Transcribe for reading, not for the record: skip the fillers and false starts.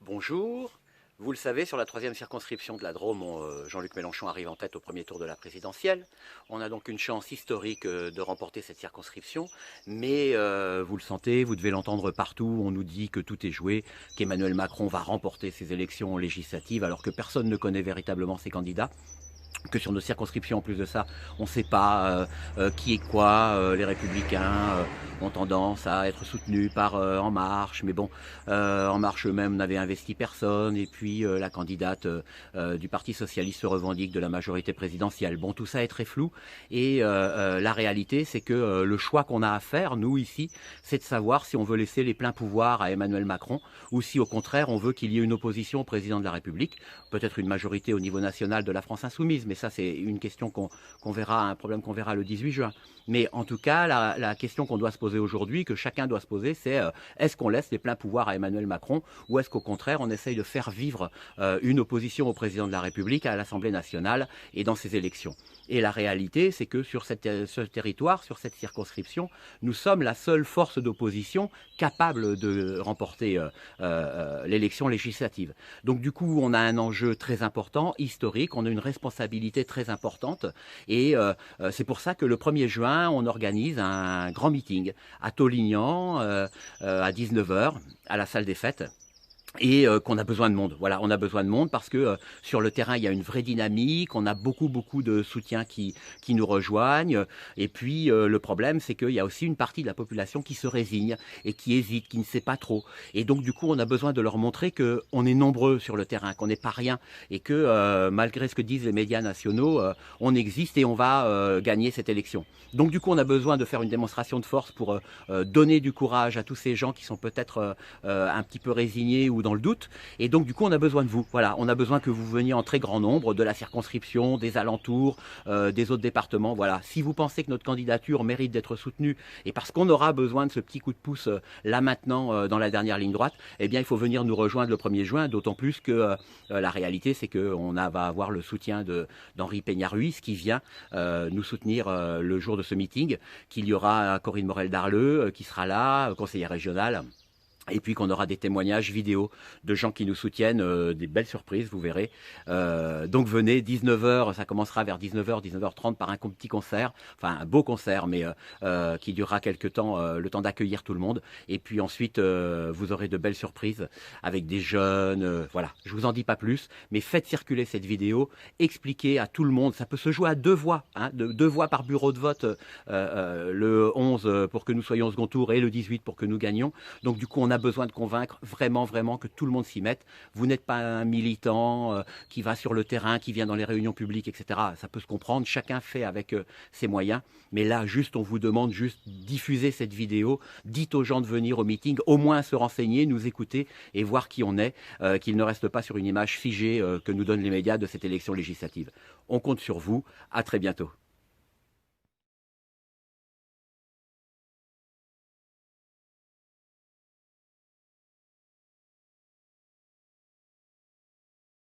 Bonjour. Vous le savez, sur la troisième circonscription de la Drôme, Jean-Luc Mélenchon arrive en tête au premier tour de la présidentielle. On a donc une chance historique de remporter cette circonscription. Mais vous le sentez, vous devez l'entendre partout, on nous dit que tout est joué, qu'Emmanuel Macron va remporter ces élections législatives alors que personne ne connaît véritablement ses candidats. Que sur nos circonscriptions, en plus de ça, on ne sait pas qui est quoi. Les Républicains ont tendance à être soutenus par En Marche, mais bon, En Marche eux-mêmes n'avaient investi personne, et puis la candidate du Parti Socialiste se revendique de la majorité présidentielle. Bon, tout ça est très flou, et la réalité, c'est que le choix qu'on a à faire, nous, ici, c'est de savoir si on veut laisser les pleins pouvoirs à Emmanuel Macron, ou si, au contraire, on veut qu'il y ait une opposition au président de la République, peut-être une majorité au niveau national de la France insoumise, mais ça c'est une question qu'on verra, un problème qu'on verra le 18 juin. Mais en tout cas, la question qu'on doit se poser aujourd'hui, que chacun doit se poser, c'est est-ce qu'on laisse les pleins pouvoirs à Emmanuel Macron, ou est-ce qu'au contraire on essaye de faire vivre une opposition au président de la République à l'Assemblée nationale et dans ces élections. Et la réalité, c'est que sur ce territoire, sur cette circonscription, nous sommes la seule force d'opposition capable de remporter l'élection législative. Donc du coup, on a un enjeu très important, historique, on a une responsabilité très importante, et c'est pour ça que le 1er juin, on organise un grand meeting à Taulignan à 19 h à la salle des fêtes. Et qu'on a besoin de monde. Voilà, on a besoin de monde parce que sur le terrain, il y a une vraie dynamique, on a beaucoup de soutiens qui nous rejoignent. Et puis, le problème, c'est qu'il y a aussi une partie de la population qui se résigne et qui hésite, qui ne sait pas trop. Et donc, du coup, on a besoin de leur montrer qu'on est nombreux sur le terrain, qu'on n'est pas rien, et que, malgré ce que disent les médias nationaux, on existe et on va gagner cette élection. Donc, du coup, on a besoin de faire une démonstration de force pour donner du courage à tous ces gens qui sont peut-être un petit peu résignés ou dans le doute, et donc du coup on a besoin de vous. Voilà, on a besoin que vous veniez en très grand nombre de la circonscription, des alentours, des autres départements. Voilà, si vous pensez que notre candidature mérite d'être soutenue, et parce qu'on aura besoin de ce petit coup de pouce là maintenant dans la dernière ligne droite, eh bien il faut venir nous rejoindre le 1er juin, d'autant plus que la réalité c'est qu'on va avoir le soutien d'Henri Peña-Ruiz qui vient nous soutenir le jour de ce meeting, qu'il y aura Corinne Morel-Darleux qui sera là, conseillère régionale. Et puis qu'on aura des témoignages vidéo de gens qui nous soutiennent, des belles surprises, vous verrez. Donc venez, 19 h, ça commencera vers 19 h, 19 h 30 par un petit concert, enfin un beau concert, mais qui durera quelques temps, le temps d'accueillir tout le monde. Et puis ensuite, vous aurez de belles surprises avec des jeunes. Voilà, je vous en dis pas plus, mais faites circuler cette vidéo, expliquez à tout le monde. Ça peut se jouer à 2 voix, hein, 2 voix par bureau de vote, le 11 pour que nous soyons au second tour et le 18 pour que nous gagnions. Donc du coup, on a besoin de convaincre vraiment que tout le monde s'y mette. Vous n'êtes pas un militant qui va sur le terrain, qui vient dans les réunions publiques, etc. Ça peut se comprendre, chacun fait avec ses moyens. Mais là, juste, on vous demande juste diffuser cette vidéo, dites aux gens de venir au meeting, au moins se renseigner, nous écouter et voir qui on est, qu'il ne reste pas sur une image figée que nous donnent les médias de cette élection législative. On compte sur vous, à très bientôt.